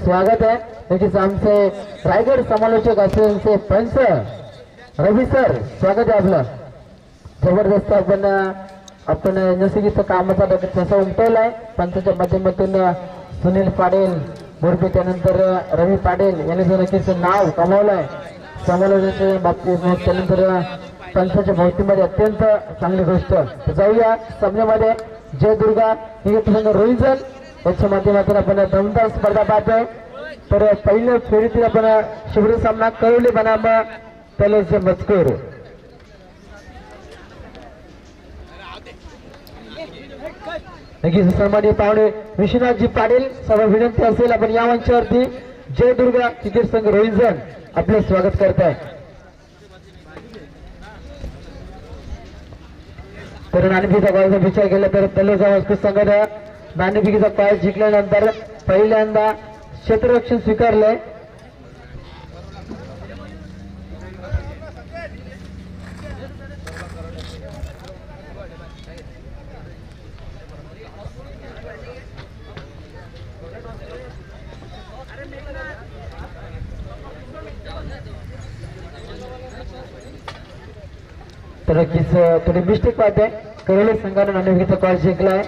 स्वागत आहे। नक्कीच आमचे रायगड समालोचक असलेले पंच रवी सर स्वागत आहे आपलं। जबरदस्त आपण नैसर्गिक कामाचा तसा उमटवलाय पंचाच्या माध्यमातून सुनील पाटील मुरबी त्यानंतर रवी पाटील यांनी जो नक्कीच नाव कमावलंय समालोचनाच्या बाबतीत। त्यानंतर पंचाच्या भोवतीमध्ये अत्यंत चांगली गोष्ट। जाऊया सामन्यामध्ये जय दुर्गा रोहिजन याच्या माध्यमातून आपण दमदार स्पर्धा पाहतोय। तर पहिल्या फेरीतील आपण शिबिर सामना कळवली बनाम तलोचे मजकूर। नक्कीच सन्माननीय पाहुणे विश्वनाथजी पाटील सर्व विनंती असेल आपण या मंचावरती जय दुर्गा क्रिकेट संघ रोहिजन आपले स्वागत करत आहे। तर नाणेफेकीचा काळाचा विचार केला तर तलोजा मजकूर संघाने नाणेफेकीचा काळ जिंकल्यानंतर पहिल्यांदा क्षेत्ररक्षण स्वीकारले। तर नक्कीच थोडी मिस्टेक पाहते करोली संघाने नाणेफेकीचा काळ जिंकलाय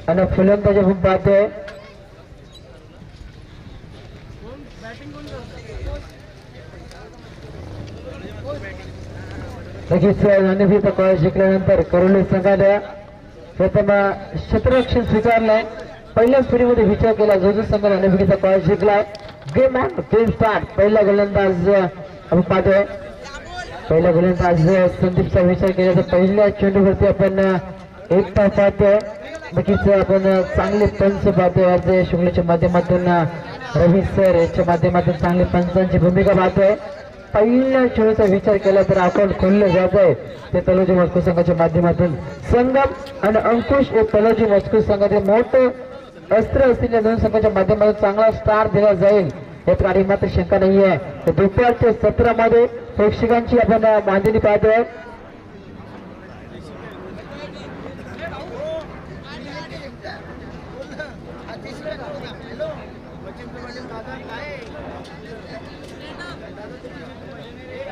आणि फलंदाजी पाहते नक्कीच नाणेफेकीचा काळ जिंकल्यानंतर करोली संघाने प्रथम क्षेत्ररक्षण स्वीकारलंय। पहिल्याच फेरीमध्ये विचार केला जो संघ नाणेफेकीचा काळ जिंकलाय गेम ऑन गेम स्टार्ट। पहिला गोलंदाज आपण पाहतोय पहिला गोलंदाज संदीपचा विचार केला तर पहिल्या चेंडूवरती आपण एक तास पाहतोय। नक्कीच आपण चांगले पंच पाहतोय आज शुक्लच्या माध्यमातून रवी सर याच्या माध्यमातून चांगली पंचांची भूमिका पाहतोय। पहिल्या चेंडूचा विचार केला तर अकाउंट खोललं जात आहे ते तलोजी मजकूर संघाच्या माध्यमातून। संगम आणि अंकुश हे तलोजी मजकूर संघाचे मोठं अस्त्र असलेल्या दोन संघाच्या माध्यमातून चांगला स्टार दिला जाईल यात काही मात्र शंका नाही आहे। दुपारच्या सत्रामध्ये प्रेक्षकांची आपण बांधणी पाहतोय।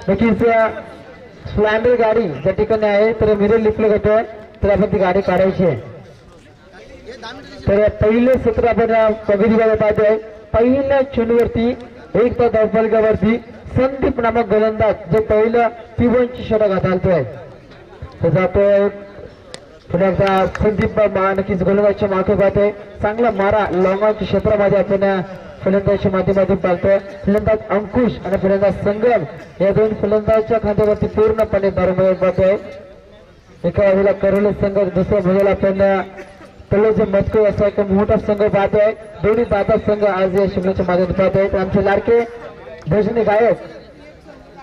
नक्कीच स्प्लेंडर गाडी ज्या ठिकाणी आहे तर मिरर लिफ्ट होतोय तर आपण ती गाडी काढायची आहे। तर पहिले सत्र आपण प्रगतीकडे पाहतोय। पहिल्या चेंडूवरती एक तर धावफलकावरती संदीप नामक गोलंदाज जो पहिलं P1 षटक घालतोय तर जातोय पुन्हा एकदा संदीप नक्कीच गोलंदाजच्या मागे पाहतोय। चांगला मारा लॉंगच्या क्षेत्रामध्ये आपण फलंदाजच्या माध्यमातून पाहतोय। फलंदाज अंकुश आणि फलंदाज संगम या दोन फलंदाजच्या खांद्यावरती पूर्णपणे दारोमदार पाहतोय। एका बाजूला करोली संघ दुसऱ्या बाजूला आपण तलोजी मजकूर असा एक मोठा संघ पाहतोय। दोन्ही दादा संघ आज या शिमल्याच्या माध्यमातून पाहतोय। तर आमचे लाडके भजनी गायक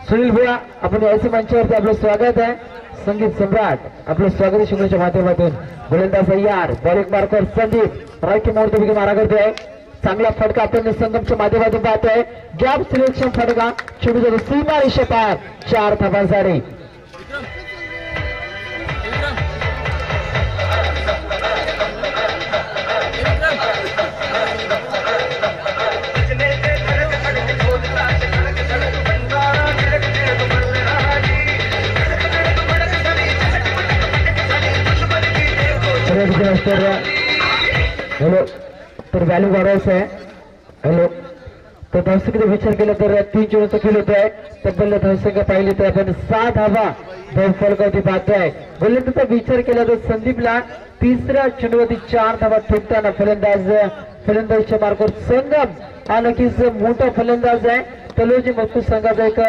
सुनील भुया आपण याचे मंचावरती आपलं स्वागत आहे। संगीत सम्राट आपलं स्वागत शिमल्याच्या माध्यमातून। गोलंदाज तयार बॉलिंग मार्कर संदीप राईट मोडतो मारा करतोय। चांगला फटका आपण संगमच्या माध्यमातून पाहतोय। गॅप सिलेक्शन फटका चेंडूच्या सीमा रेषे पार 4 धावांसाठी। हॅलो तर व्हॅल्यू वाढवायचं आहे। हॅलो तर धावसंख्येचा विचार केला तर 3 चेंडूचा खेळ होतोय। तब्बल धावसंख्या पाहिली तर आपण 6 धावा धावफलकावरती पाहतोय। गोलंदाजाचा विचार केला तर संदीपला तिसऱ्या चेंडूवरती 4 धावा ठोकताना फलंदाजच्या मार्गावर संगम हा नक्कीच मोठा फलंदाज आहे। तलोजी मजकूर संघाचा एक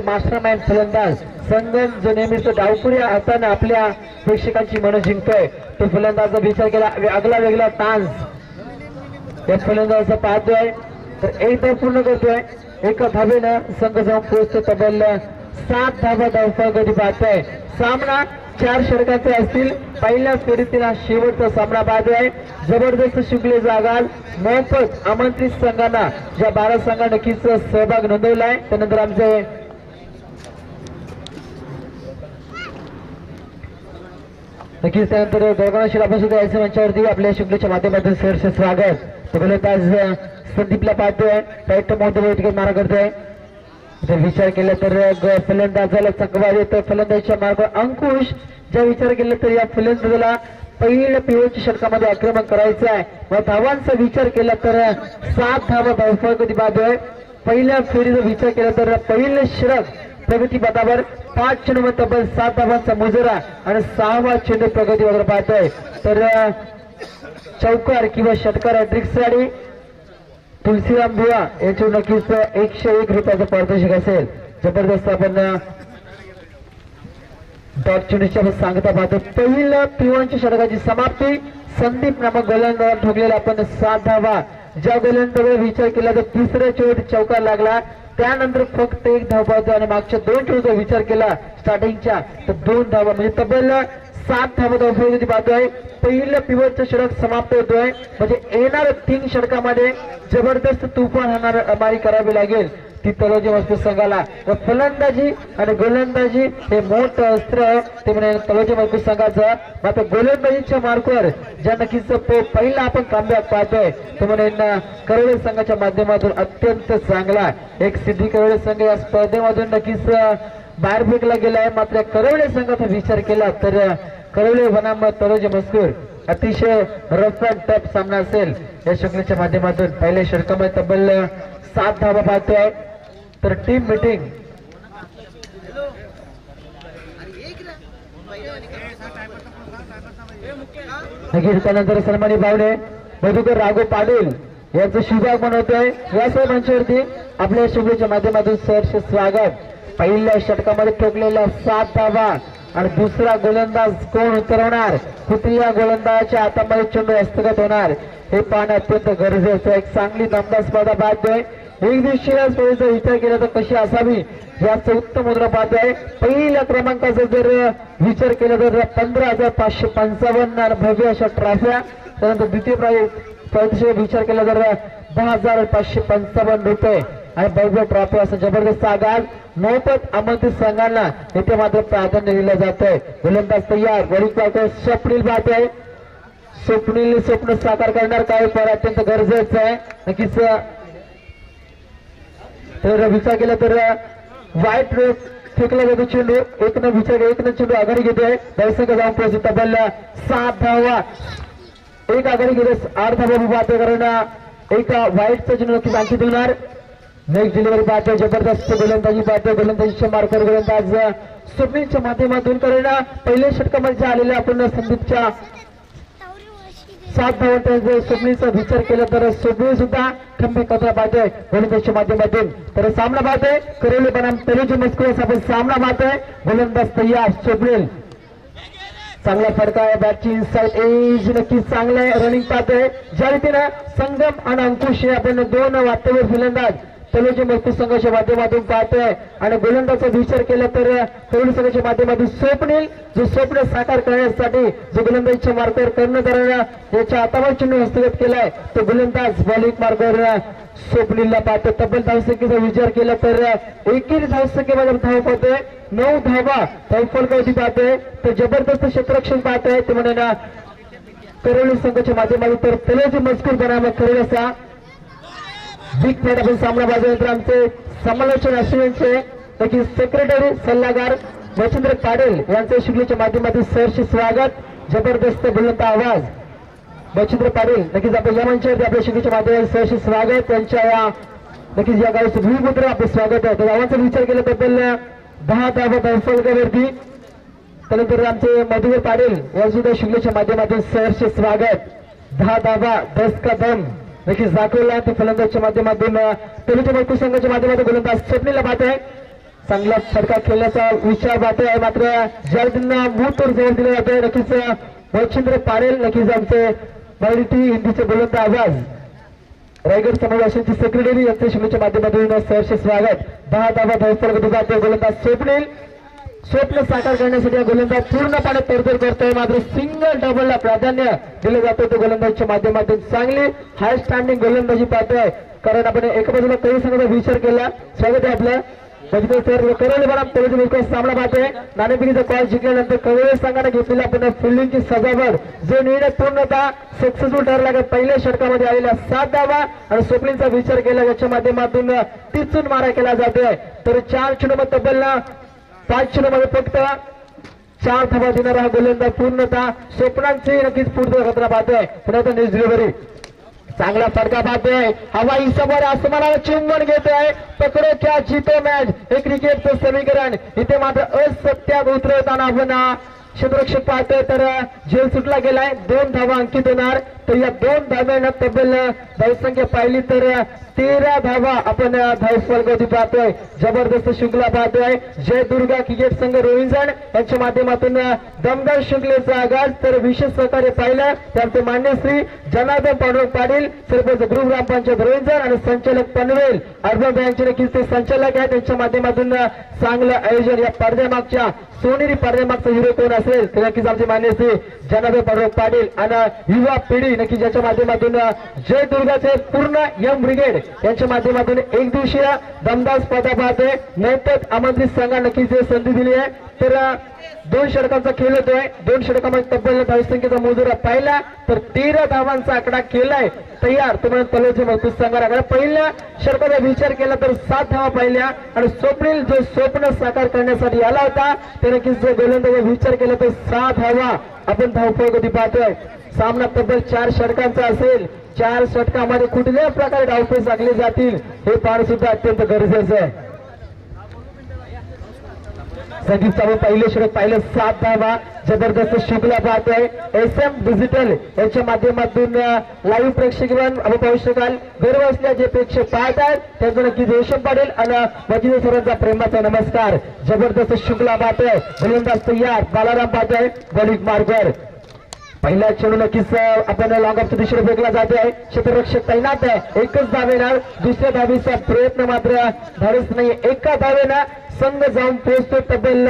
मास्टर माइंड फलंदाज संगम जो नेहमीच डावपुऱ्या हाताने आपल्या प्रेक्षकांची मन जिंकतोय तो फलंदाजाचा विचार केला आगला वेगळा तांस या फलंदाजाचा पाहतोय तर एक धाव पूर्ण करतोय। एका धावेनं संघ जाऊन पोहोचतो तब्बल 7 धावा धावफलकावरती पाहतोय। सामना 4 षटकांचे असतील। पहिल्या फेरीतील शेवटचा सामना पाहतोय। जबरदस्त शुक्लेचा आगाज मोफत आमंत्रित संघांना ज्या 12 संघांना नक्कीच सहभाग नोंदवलाय त्यानंतर आमचे नक्कीच त्यानंतर दोघांना शिरापा सुद्धा यायचं मंचावरती आपल्या शुक्लच्या माध्यमातून सहर्ष स्वागत. गोलंदाज संदीपला पाहतोय राईट मोठे विकेट मारा करतोय. जर विचार केला तर फलंदाजाला चकवा देतो फलंदाजीच्या मार्गावर अंकुश. जर विचार केला तर या फलंदाजाला पहिल्या पिवळच्या षटकामध्ये आक्रमण करायचं आहे. मग धावांचा विचार केला तर 7 धावा धावफलक बाद आहे. पहिल्या फेरीचा विचार केला तर पहिले षटक प्रगती पथावर 5 चेंडू तब्बल 7 धावांचा मुजरा आणि 6वा चेंडू प्रगती वगैरे पाहतोय. तर चौकार किंवा षटकार हॅट्रिकसाठी तुलसीराम भुवा यांची नक्कीच 101 रुपयाचं पारितोषिक असेल. जबरदस्त आपण डॉट चेंडूच्या सांगता पाहतो. पहिल्या पिवळच्या षटकाची समाप्ती संदीप नामक गोलंदाज ठोकलेला आपण 7 धावा. ज्या गोलंदाजाचा विचार केला तर तिसऱ्या चेंडूत चौकार लागला. त्यानंतर फक्त 1 धाव पाहतो आणि मागच्या 2 चेंडूचा विचार केला स्टार्टिंगच्या तर 2 धावा म्हणजे तब्बल 7 धावा धावफलक पाहतोय. पहिलं पिवळचं षटक समाप्त होतोय म्हणजे येणाऱ्या 3 षटकामध्ये जबरदस्त तुफान हमारी करावी लागेल ती तलोजी मजबूत संघाला. फलंदाजी आणि गोलंदाजी हे मोठं अस्त्र आहे ते म्हणजे तलोजी मजबूत संघाचं. मात्र गोलंदाजीच्या मार्गावर ज्या नक्कीच पहिला आपण कामबॅक पाहतोय तो म्हणजे करोडे संघाच्या माध्यमातून अत्यंत चांगला एक सिद्धी करोडे संघ या स्पर्धेमधून नक्कीच बाहेर फेकला गेला आहे. मात्र करोडे संघाचा विचार केला तर करोडे बनाम तलोजी मजकूर अतिशय रफ अँड टफ सामना असेल या शृंखलेच्या माध्यमातून. पहिल्या षटकामध्ये तब्बल 7 धावा पाहतोय. तर टीम मीटिंग त्यानंतर सन्मानी पाहुणे मधुकर राघव पाटील यांचं शुभागमन होतोय. याच मंचावरती आपल्या शुभेच्या माध्यमातून सहर्ष स्वागत. पहिल्या षटकामध्ये ठोकलेल्या 7 धावा आणि दुसरा गोलंदाज कोण उतरवणार कुठल्या गोलंदाजाच्या हातामध्ये चेंडू हस्तगत होणार हे पाहणं अत्यंत गरजेचं. एक चांगली दमदार स्पर्धा पाहतोय. एक दिवशी या स्पर्धेचा विचार केला तर कशी असावी याचं उत्तम मुद्रा पाहतोय. पहिल्या क्रमांकाचा जर विचार केला तर 15,555 भव्य अशा ट्रॉफ्या. त्यानंतर द्वितीय स्पर्धेचा विचार केला तर 10,555 रुपये आणि भव्य ट्रॉफी असं जबरदस्त आगाज मोफत आमंत्रित संघांना येथे मात्र प्राधान्य दिलं जात आहे. गोलंदाज तयार वरील पाहतोय स्वप्नील पाहतोय. स्वप्नील स्वप्न साकार करणार काय फार अत्यंत गरजेचं आहे. नक्कीच तर विचार केला तर वाईट फेकला जातो चेंडू. एकनं चेंडू आघाडी घेतोय. धावसंख्या जाऊन पोहोचतो तब्बल 7 धावा. एक आघाडी घेतोय 8 धावा पाहतोय कारण एका वाईटचा चेंडू नक्कीच आणखी देणार. नेक्स्ट डिलिव्हरी पाहतोय. जबरदस्त गोलंदाजी पाहतोय. गोलंदाजीच्या मार्गावर गोलंदाज स्वप्नीलच्या माध्यमातून कारण पहिल्या षटकामध्ये आलेल्या आपण संदीपच्या 7 धावांचा स्वप्नीलचा विचार केला तर स्वप्नील सुद्धा खंबीर कचरा पाहतोय गोलंदाजीच्या माध्यमातून. तर सामना पाहतोय करोले बनाम तलोजी मजकूर आपण सामना पाहतोय. गोलंदाज तयार स्वप्नील चांगला फटका आहे. बॅटची इनसाइड एज नक्कीच चांगलं आहे. रनिंग पाहतोय. ज्या रीतीनं संगम आणि अंकुश हे आपण 2 वास्तविक फलंदाज तलोजी मजकूर संघाच्या माध्यमातून पाहतोय आणि गोलंदाजाचा विचार केला तर तलोजी संघाच्या माध्यमातून स्वप्नील जो स्वप्न साकार करण्यासाठी जो गोलंदाजीच्या मार्गावर कर्णधारांना याच्या हातावर चेंडू हस्तगत केलाय तो गोलंदाज बॉलिंग मार्गावर स्वप्नीलला पाहतो. तब्बल धावसंख्येचा विचार केला तर 1 धावसंख्येमध्ये धाव पाहतोय. 9 धावा धावफलकावरती पाहतोय. तर जबरदस्त क्षेत्ररक्षण पाहतोय ते म्हणजे ना करोली संघाच्या माध्यमातून. तर तलोजी मजकूर बनाम करोलीचा बिग फाईट आपण सामना बाजूनंतर आमचे समालोचन अश्विनचे नक्की सेक्रेटरी सल्लागार मच्छिंद्र पाटील यांचे शुक्लीच्या माध्यमातून सहर्ष स्वागत. जबरदस्त बुलंद आवाज मच्छिंद्र पाटील नक्कीच आपण या मंचावरती आपल्या शुक्लीच्या माध्यमातून सहर्ष स्वागत. त्यांच्या या नक्कीच या गाडीचं भूमिपुत्र आपलं स्वागत आहे. तर गावांचा विचार केला तब्बल 10 धावा धावफलकावरती. त्यानंतर आमचे मधुकर पाटील या सुद्धा शुक्लीच्या माध्यमातून सहर्ष स्वागत. 10 धावा 10 का दम नक्कीच दाखवला ते फलंदाजच्या माध्यमातून. तलोजी मजकूर संघाच्या माध्यमातून गोलंदाज स्वप्नीलला पाहतोय. चांगला फटका खेळण्याचा विचार पाहतोय. मात्र ज्या रीतीनं मूळतोड जवळ दिला जातोय नक्कीच मच्छिंद्र पाटील नक्कीच आमचे मराठी हिंदीचे बुलंद आवाज रायगड समाजाचे सेक्रेटरी यांचे शुभेच्छा माध्यमातून सहर्ष स्वागत. 10 धावा धावफलक जातोय. गोलंदाज स्वप्नील स्वप्न साकार करण्यासाठी गोलंदाज पूर्णपणे तडजोड करतोय. मात्र सिंगल डबलला प्राधान्य दिलं जातं ते गोलंदाजीच्या माध्यमातून. चांगली हाय स्टँडिंग गोलंदाजी पाहतोय कारण आपण एका बाजूला काही संघाचा विचार केला. स्वागत आहे आपलं बजरंग सर करोली बराम तेलुगू बिलकुल सामना पाहतोय. नाणेफेकीचा कॉल जिंकल्यानंतर करोली संघाने घेतलेला पुन्हा फिल्डिंगची सजावट जो निर्णय पूर्णतः सक्सेसफुल ठरला का पहिल्या षटकामध्ये आलेल्या 7 धावा आणि स्वप्नीलचा विचार केला ज्याच्या माध्यमातून टिचून मारा केला जातोय. तर 4 चेंडूमध्ये तब्बल 5 चेंडूमध्ये फक्त 4 धावा देणारा हा गोलंदाज पूर्णतः स्वप्नांची नक्कीच पुढचा खतरा पाहतोय. पुन्हा न्यूज डिलिव्हरी चांगला फटका पाहतोय. हवाई सभर आसमानाला चुंबन घेतोय. पकडो क्या जीतो मॅच हे क्रिकेटचं समीकरण. इथे मात्र असत्यात उतरवताना आपण क्षेत्ररक्षक पाहतोय तर झेल सुटला गेलाय. 2 धावा अंकित होणार. तर या 2 धाव्यानं तब्बल धावसंख्या पाहिली तर 13 धावा आपण धावफलक पाहतोय. जबरदस्त शृंखला पाहतोय. जय दुर्गा क्रिकेट संघ रोहिंजण यांच्या माध्यमातून दमदार शृंखलेचा आगाज. तर विशेष सहकार्य पाहिलं त्यांचे मान्य श्री जनार्दन पांडुरंग पाटील सरपंच गृह ग्रामपंचायत रोहिंजण आणि संचालक पनवेल अर्बन बँकचे नक्कीच ते संचालक आहेत. त्यांच्या माध्यमातून चांगलं आयोजन. या पडद्यामागच्या सोनेरी पडद्यामागचा हिरो कोण असेल तर नक्कीच आमचे मान्य श्री जनार्दन पांडुरंग पाटील आणि युवा पिढी नक्की ज्याच्या माध्यमातून जय दुर्गाचे पूर्ण यंग ब्रिगेड यांच्या माध्यमातून एक दिवसीय दमदार स्पर्धा पाहतोय. नैतिक आमंत्रित संघाला नक्कीच संधी दिली आहे. तर 2 षटकांचा खेळ होतोय. 2 षटकामध्ये तब्बल धावसंख्येचा मोजरा पाहिला तर 13 धावांचा आकडा केलाय तयार. तुम्हाला तलोचे मजबूत संघाला पहिल्या षटकाचा विचार केला तर 7 धावा पाहिल्या आणि स्वप्नील जो स्वप्न साकार करण्यासाठी आला होता त्याने नक्कीच गोलंदाज विचार केला तर 6 धावा आपण धावफलक पाहतोय. सामना तब्बल 4 षटकांचा असेल. 4 षटकामध्ये कुठल्या प्रकारे डावफेच आखले जातील हे पाहणं सुद्धा अत्यंत गरजेचं आहे. संदीप चालू पहिले षटक पाहिलं 7 धावा. जबरदस्त शृंखला पाहतोय. SM डिजिटल यांच्या माध्यमातून लाईव्ह प्रेक्षकांना आपण पाहू शकाल. गर्व असल्या जे प्रेक्षक पाहतात त्यांचं नक्कीच रेशम पाडेल आणि वजीर सरांचा प्रेमाचा नमस्कार. जबरदस्त शृंखला पाहतोय. गोलंदाज तयार. बालाराम पाहतोय बॉलिंग मार्गर. पहिला चेंडू नक्कीच आपण लॉंग ऑफच्या दिशेने फेकला जातोय. क्षेत्ररक्षक तैनात आहे. एकच धावेणार. दुसऱ्या धावेचा प्रयत्न मात्र धाडस नाही. एका धावेनं संघ जाऊन पोहोचतो. तब्बल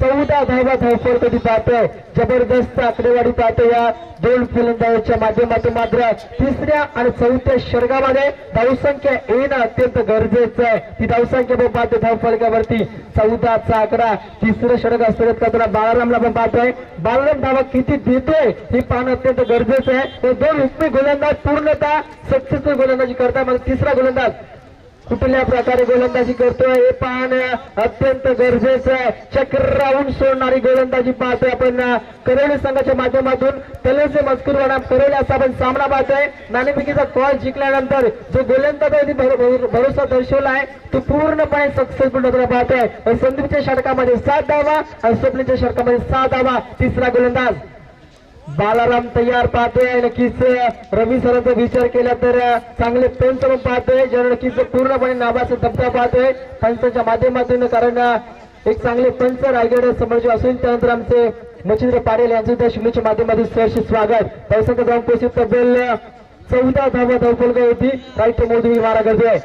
14 धावा धावफलक पाहतोय. जबरदस्त आकडेवारी पाहतोय. या 2 फलंदाजांच्या माध्यमातून मात्र 3ऱ्या आणि 4थ्या षटकामध्ये धावसंख्या येणं अत्यंत गरजेचं आहे. ती धावसंख्या पण पाहतोय धावफलकावरती 14चा आकडा. 3रं षटक असताना करताना बाळारामला पण पाहतोय. बाळाराम धावा किती देतोय हे पाहणं अत्यंत गरजेचं आहे. 2 हुकमी गोलंदाज पूर्णतः सक्सेसफुल गोलंदाजी करताय. मग 3रा गोलंदाज कुठल्या प्रकारे गोलंदाजी करतोय हे पाहणं अत्यंत गरजेचं आहे. चक्र राहून सोडणारी गोलंदाजी पाहतोय आपण करोली संघाच्या माध्यमातून. तलेचे मजकूर वडा करोली असा आपण सामना पाहतोय. नाणेफेकीचा कॉल जिंकल्यानंतर जो गोलंदाजांनी भरोसा दर्शवला आहे तो पूर्णपणे सक्सेसफुल होताना पाहतोय. संदीपच्या षटकामध्ये 7 धावा आणि स्वप्नीलच्या षटकामध्ये 6 धावा. 3रा गोलंदाज बालाराम तयार पाहतोय. नक्कीच रवी सरांचा विचार केला तर चांगले पंच पण पाहतोय. ज्याला नक्कीच पूर्णपणे नावाचा धबधबा पाहतोय पंचांच्या माध्यमातून. कारण एक चांगले पंच रायगड समोरचे असून त्यानंतर आमचे मच्छिंद्र पाटील यांचं त्या शिमलेच्या माध्यमातून सहर्ष स्वागत. पैशाचा जाऊन पोहोचून तब्बल 14 धावा धावफलक होती. राईट मोदी मारा करतोय.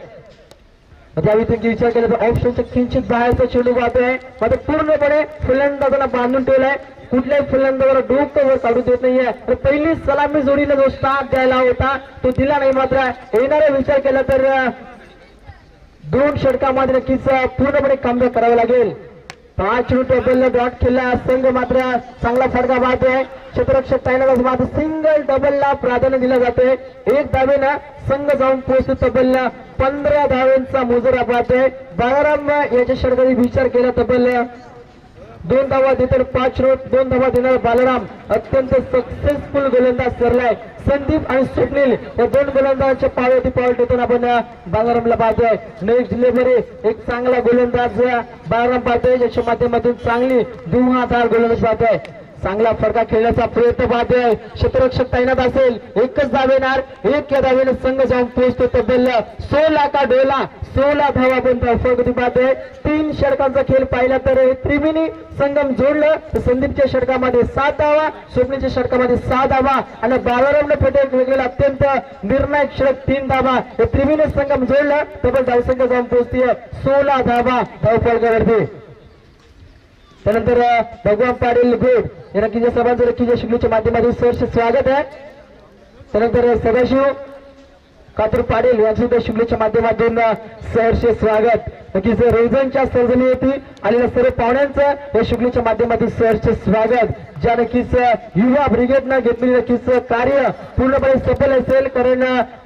त्यावेळी त्यांनी विचार केला तर ऑप्शनच्या किंचित बाहेरचा चेंडू पाहतोय. मात्र पूर्णपणे फलंदाजांना बांधून ठेवलाय. कुठल्याही फलंदाजाला डोकं वर काढू देत नाहीये. पहिली सलामी जोडीला जो स्टार्ट द्यायला होता तो दिला नाही. मात्र येणारा विचार केला तर 2 षटकामध्ये नक्कीच पूर्णपणे कमबॅक करावं लागेल. 5 टेबलला डॉट खेळला संघ मात्र चांगला फटका पाहतोय. क्षेत्ररक्षक तैनात मात्र सिंगल डबलला प्राधान्य दिलं जातोय. 1 धावेनं संघ जाऊन पोहोचतो. तब्बल 15 धावेंचा मोजरा पाहतोय. बाळाराम याच्या षटकाचा विचार केला. तब्बल 2 धावा देतात. 5 रन 2 धावा देणारा बालराम अत्यंत सक्सेसफुल गोलंदाज ठरलाय. संदीप आणि स्वप्नील या 2 गोलंदाजांच्या पावती पावल ठेवून आपण बालरामला पाहतोय. नेक्स्ट डिलिव्हरी एक चांगला गोलंदाज बालराम पाहतोय. ज्याच्या माध्यमातून चांगली धुवाधार गोलंदाज पाहतोय. चांगला फटका खेळण्याचा प्रयत्न पाहतोय. क्षेत्ररक्षक तैनात असेल. एकच धावेणार. 1 या धावेने संघ जाऊन पोहोचतो. तब्बल 16 का डोला 16 धावा आपण धावफलक पाहतोय. 3 षटकांचा खेळ पाहिला तर त्रिवेणी संगम जोडलं तर संदीपच्या षटकामध्ये 7 धावा स्वप्नीलच्या षटकामध्ये 6 धावा आणि बाळारामने फटक वेगळेला अत्यंत निर्णायक षटक 3 धावा. हे त्रिवेणी संगम जोडलं तब्बल धावसंख्या जाऊन पोहोचतीये 16 धावा धावफलकावरती. त्यानंतर भगवान पाटील गोड या नक्कीच्या सर्वांचं नक्कीच्या शिकलीच्या माध्यमातून सहर्ष स्वागत आहे. त्यानंतर सदाशिव कातूर पाटील यांचं शिकलीच्या माध्यमातून सहर्ष स्वागत. नक्कीच रोजनच्या सर्जनीवरती आलेल्या सर्व पाहुण्यांचं या शुभेच्छेच्या माध्यमातून सहर्ष स्वागत. ज्या नक्कीच युवा ब्रिगेडनं घेतलेली नक्कीच कार्य पूर्णपणे सफल असेल, कारण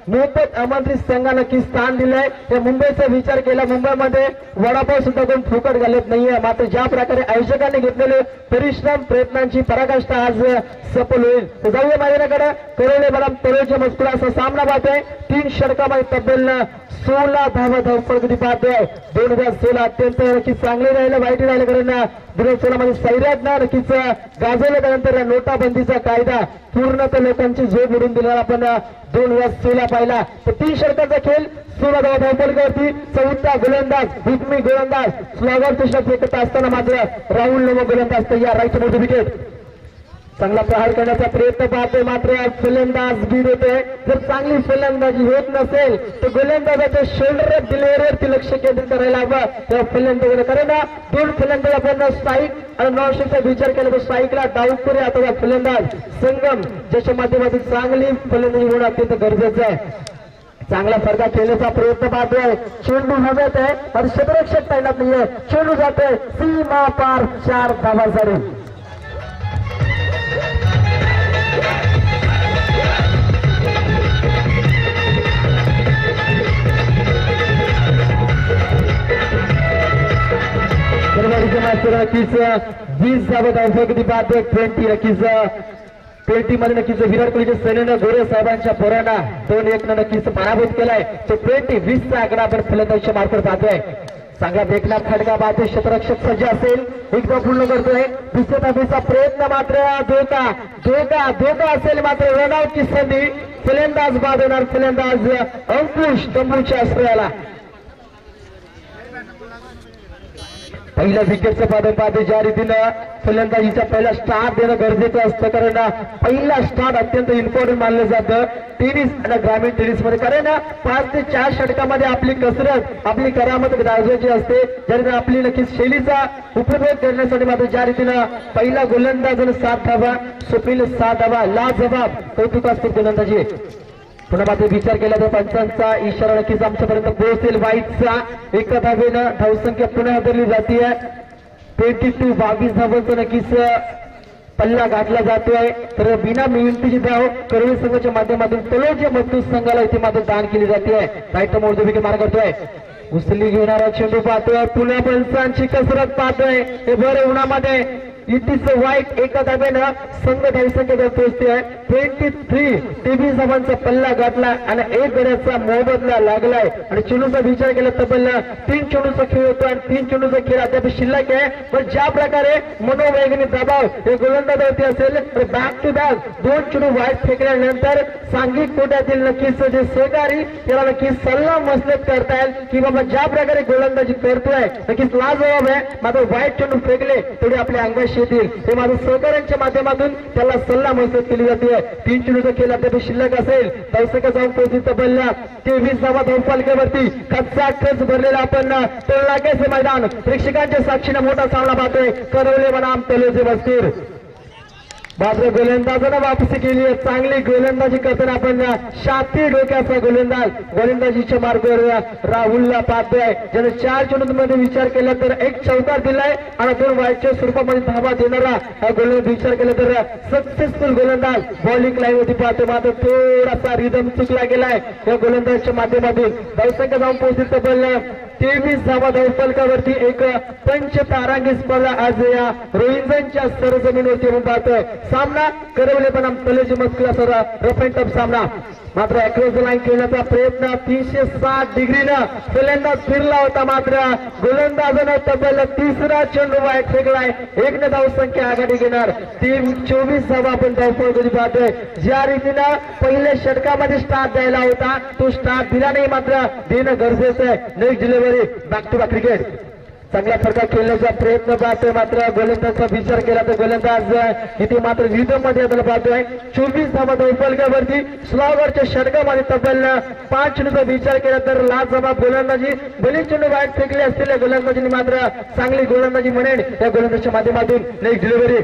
मोफत आमंत्रित संघानं नक्कीच स्थान दिलंय. या मुंबईचा विचार केला, मुंबईमध्ये वडापाव सुद्धा कोण फुकट घालत नाहीये. मात्र ज्या प्रकारे आयोजकांनी घेतलेले परिश्रम प्रयत्नांची पराकाष्ठा आज सफल होईल. जाऊया मैदानाकडे. करवले बनाम तळोजा मजकुर असा सामना पाहतोय. 3 षटकामध्ये तब्बल 16 धावा धावपळ पाहतोय. 2016 अत्यंत नक्कीच चांगले राहिलं, वाईट राहिलं, कारण 2016 मध्ये सैराटनं नक्कीच गाजवलं. त्यानंतर नोटाबंदीचा कायदा पूर्णतः लोकांची झोप उडून दिला आपण 2016 पाहिला. तर 3 षटकाचा खेळ, 16 धावा धावपळीवरती 14 गोलंदाज, हुकमी गोलंदाज स्लॉगर चषक फेकत असताना मात्र राहुल नवं गोलंदाज तयार. राईट मोठे विकेट, चांगला प्रहार करण्याचा प्रयत्न पाहतोय, मात्र फलंदाज बीड होतोय. जर चांगली फलंदाजी होत नसेल तर गोलंदाजाच्या शोल्डर डिलिव्हरीवरती लक्ष केंद्रित करायला हवं. तेव्हा फलंदाज, कारण 2 फलंदाज आपण स्ट्राईक आणि नॉन स्ट्राईकचा विचार केला तर स्ट्राईकला डाऊन अथवा फलंदाज संगम ज्याच्या माध्यमातून चांगली फलंदाजी होणं अत्यंत गरजेचं आहे. चांगला फरका खेळण्याचा प्रयत्न पाहतोय. चेंडू हवेत आहे, पण क्षेत्ररक्षक तैनात नाहीये. चेंडू जातोय सीमा पार, 4 धावा झाली. नक्कीच 20 धावा धावपळ पाहतोय. 20 मध्ये नक्कीच विराट कोहलीच्या सेनेनं गोरे साहेबांच्या पोरांना 2-1 नक्कीच पराभूत केलाय. तो 20-20 चा आकडा आपण फलंदाजीच्या मार्फत पाहतोय. चांगला बेकला फटका पाहतोय. क्षेत्ररक्षक सज्ज असेल, एकदा पूर्ण करतोय. दुसऱ्या प्रयत्न, मात्र धोका असेल, मात्र रनआउटची संधी. फलंदाज बाद होणार, फलंदाज अंकुश तंबूच्या आश्रयाला. पहिल्या विकेटचं पादन पाहते. ज्या रीतीनं फलंदाजीचा पहिला स्टार्ट देणं गरजेचं असतं, कारण पहिला स्टार्ट अत्यंत इम्पॉर्टंट मानलं जातं टेनिस आणि ग्रामीण टेनिसमध्ये. कारण 5 ते 4 षटकामध्ये आपली कसरत, आपली करामत गाजवायची असते, ज्या रीतीनं आपली नक्कीच शैलीचा उपयोग करण्यासाठी. मात्र ज्या रीतीनं पहिला गोलंदाज 7 धावा, स्वप्नील 7 धावा, लाजवाब कौतुकास्पद गोलंदाजी. पुन्हा मात्र विचार केला तर पंचांचा इशारा नक्कीच आमच्यापर्यंत पोहोचेल. वाईटचा 1 धावेनं धावसंख्या पुन्हा हदरली जाते. 22 धावांचा नक्कीच पल्ला गाठला जातोय. तर बिना मिळवणीची धाव करवली संघाच्या माध्यमातून तळोजा मजकुर संघाला इथे मात्र दान केली जाते. राईट मोर्चा विकेट मार करतोय. उचली घेणारा चेंडू पाहतोय. पुन्हा पंचांची कसरत पाहतोय. हे बरे उन्हामध्ये इटीच वाईट 1 धावेनं संघ धावसंख्येवर पोहोचते. 23 धावांचा पल्ला गाठला आणि 1 गड्याचा मोबदला लागलाय. आणि चेंडूचा विचार केला तब्बल 3 चेंडूचा खेळ होतो आणि 3 चेंडूचा खेळ अद्याप शिल्लक आहे. पण ज्या प्रकारे मनोवैज्ञानिक दबाव हे गोलंदाजावरती असेल तर बॅक टू बॅक 2 चेंडू वाईट फेकल्यानंतर सांघिक कोट्यातील नक्कीच जे सहकारी त्याला नक्कीच सल्ला मसलत करता येईल की बाबा ज्या प्रकारे गोलंदाजी करतोय नक्कीच लाजवाब आहे. मात्र वाईट चेंडू फेकले तेवढे आपल्या अंगाशी येतील. हे माझं सहकार्यांच्या माध्यमातून त्याला सल्ला मसलत केली जाते. 3 चेंडूचा खेळ अद्याप शिल्लक असेल. दर्शक जाऊन पोहोचली तब्बल 23 धावा धावफलकावरती खच भरलेला आपण तळनाक्याचे मैदान प्रेक्षकांच्या साक्षीने मोठा सामना पाहतोय. करवले बनाम तळोजा मजकुर. मात्र गोलंदाजानं वापसी केली आहे. चांगली गोलंदाजी करताना आपण शाती डोक्याचा गोलंदाजीच्या मार्गावर राहुलला पाहतोय, ज्याने 4 चेंडूंमध्ये विचार केला तर 1 चौकार दिलाय आणि 2 वाईटच्या स्वरूपामध्ये धावा देणारा हा गोलंदाज विचार केला तर सक्सेसफुल गोलंदाज बॉलिंग लाईन होती पाहतो. मात्र थोडासा रिदम चुकला गेलाय या गोलंदाजीच्या माध्यमातून. धावसंख्या जाऊन पोहोचली तब्बल 23 धावा धावफलकावरती. एक पंचतारांगी स्पर्धा आज या रोहिंग्यांच्या सरजमीनवरती आपण पाहतोय. सामना करवले बनाम तळोजा मजकुर असा रफ अँड टफ सामना. मात्र अक्रॉस द लाईन खेळण्याचा प्रयत्न 360 डिग्रीनं फलंदाज फिरला होता. मात्र गोलंदाजानं तब्बल 3रा चेंडू वाईट फेकलाय. 1 धावसंख्या आघाडी घेणार. 24 धावा आपण धावपळ कधी पाहतोय. ज्या रीतीनं पहिल्या षटकामध्ये स्टार्ट द्यायला होता तो स्टार्ट दिला नाही, मात्र देणं गरजेचं आहे. Next delivery back to back cricket. चांगला फरका खेळण्याचा प्रयत्न पाहतोय. मात्र गोलंदाजचा विचार केला तर गोलंदाज इथे मात्र रिदम मध्ये आपल्याला पाहतोय. 24 धावा धावफलकावरती स्लॉगरच्या षटकामध्ये तब्बल 5 चेंडूचा विचार केला तर लाजवाब गोलंदाजी. बलीच चेंडू वाईट फेकले असतील या गोलंदाजीने, मात्र चांगली गोलंदाजी म्हणेन या गोलंदाजीच्या माध्यमातून. नेक्स्ट डिलिव्हरी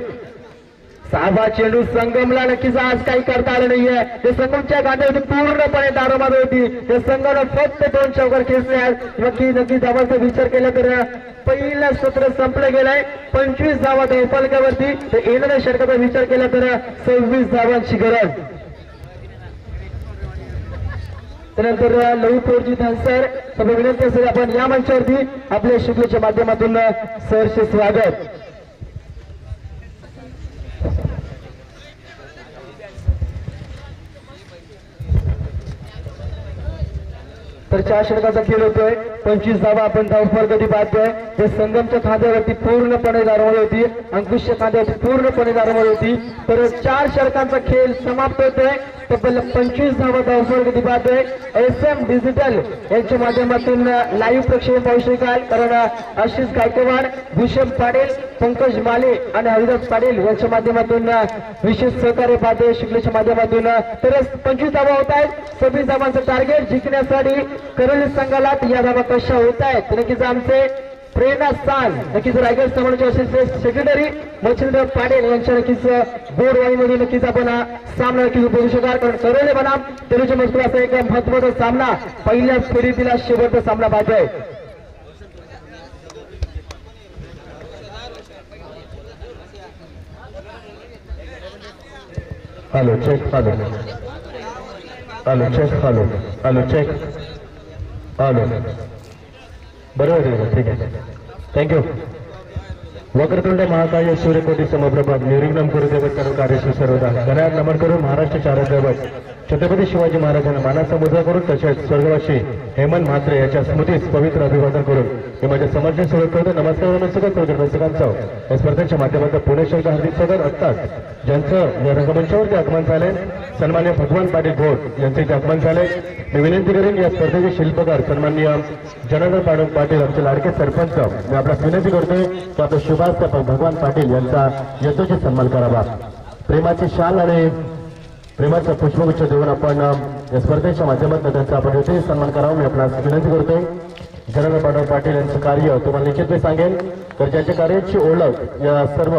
साबा चेंडू संगमला नक्कीच आज काही करता आलं नाहीये. ते संगमच्या गाठीवरती पूर्णपणे दारोमार होती. ते संघानं फक्त 2 चौकार खेचले आहेत. नक्की धावांचा विचार केला तर पहिलं सत्र संपलं गेलंय. 25 धावा धावफलकावरती. तर येणाऱ्या षटकाचा विचार केला तर 26 धावांची गरज. त्यानंतर लघु पोरजी धानसर सर्व विनंती असेल आपण या मंचावरती आपल्या शुभेच्छेच्या माध्यमातून सहर्ष स्वागत. तर 4 षटकाचा खेळ होतोय. 25 धावा आपण धावफलक पाहतोय. हे संगमच्या खांद्यावरती पूर्णपणे दारोमळ होती. अंकुशच्या खांद्यावरती पूर्णपणे दारोमळ होती. तर 4 षटकांचा खेळ समाप्त होतोय. तब्बल 25 धावा धावफलक पाहतोय. SM डिजिटल यांच्या माध्यमातून लाईव्ह प्रक्षेपण पाहू शकाल. कारण आशिष गायकवाड, भूषण पाटील, पंकज माले आणि हरिदास पाटील यांच्या माध्यमातून विशेष सहकार्य पाहतोय शिकलेच्या माध्यमातून. तर 25 धावा होत आहेत. 26 धावांचं टार्गेट जिंकण्यासाठी करंज संघाला या धावा कशा होत आहेत. नक्कीच आमचे प्रेरणा स्थान नक्कीच रायगड समाजाचे असिस्टंट सेक्रेटरी मच्छिंद्र पाटील यांच्या नक्कीच बोर्ड वाईमध्ये नक्कीच आपण सामना नक्कीच बघू शकाल. कारण करवले बनाम तेलुगू मजकूर असा एक महत्वाचा सामना पहिल्या फेरीतील शेवटचा सामना पाहतोय. Hello check hello hello check hello check hello बरोबर ठीक आहे. थँक्यू. वक्रतुंड महाकाय सूर्यकोटी समप्रभा निर्विघ्नं कुरु देव सर्व कार्येषु सर्वदा. गणात नमन करून महाराष्ट्राच्या आराध्यवत छत्रपती शिवाजी महाराजांना मानाचा मुद्रा करून तसेच स्वर्गवासी हेमंत म्हात्रे याच्या स्मृतीस पवित्र अभिवादन करून मी माझ्या समाजाची सुरुवात करतो. नमस्कार दर्शक दर्शकांचं या स्पर्धेच्या माध्यमातून पुणे शहर हार्दिक स्वागत. आत्ताच ज्यांचं या रंगमंचावरती आगमन झाले सन्मान्य भगवान पाटील घोट यांचे इथे आगमन झाले. मी विनंती करेन या स्पर्धेचे शिल्पकार सन्मान्य जनार्दन पाटील आमचे लाडके सरपंच मी आपल्यास विनंती करतोय की आपले शुभाध्यापक भगवान पाटील यांचा यथोचित सन्मान करावा. प्रेमाची शाल आणि प्रेमाचा पुष्पगुच्छ देऊन आपण या स्पर्धेच्या माध्यमातून त्यांचा आपण यथोचित सन्मान करावा मी आपल्यास विनंती करतोय. जनार्दन पाटील यांचं कार्य तुम्हाला निश्चितपणे सांगेन. तर ज्यांच्या कार्याची ओळख या सर्व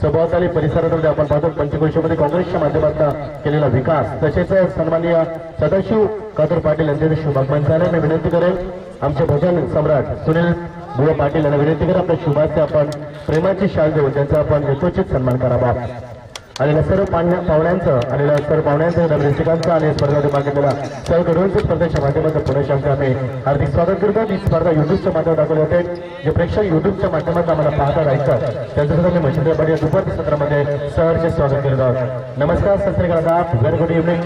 सभोवताली परिसरामध्ये आपण पाहतो. पंचक्रोशीमध्ये काँग्रेसच्या माध्यमातून केलेला विकास तसेच सन्माननीय सदाशिव कातूर पाटील यांचे शुभ आगमन झाले. मी विनंती करेन आमचे भजन सम्राट सुनील बुवा पाटील यांना विनंती करेन आपल्या शुभाचे आपण प्रेमाची शाल देऊन त्यांचा आपण यथोचित सन्मान करावा. आलेल्या सर्व पाहुण्यांचं आलेल्या सर्व पाहुण्यांचं रसिकांचं आणि स्पर्धेमध्ये भाग घेतलेला सर्व गडूंच्या स्पर्धेच्या माध्यमातून पुणे शहराचे आम्ही हार्दिक स्वागत करतो. ही स्पर्धा युट्यूबच्या माध्यमातून दाखवली होते. जे प्रेक्षक युट्यूबच्या माध्यमातून आम्हाला पाहता राहायचं त्यांच्यासाठी मी मच्छिंद्र पाटील दुपारच्या सत्रामध्ये सहर्ष स्वागत करत आहोत. नमस्कार सत श्री अकाल. Very good evening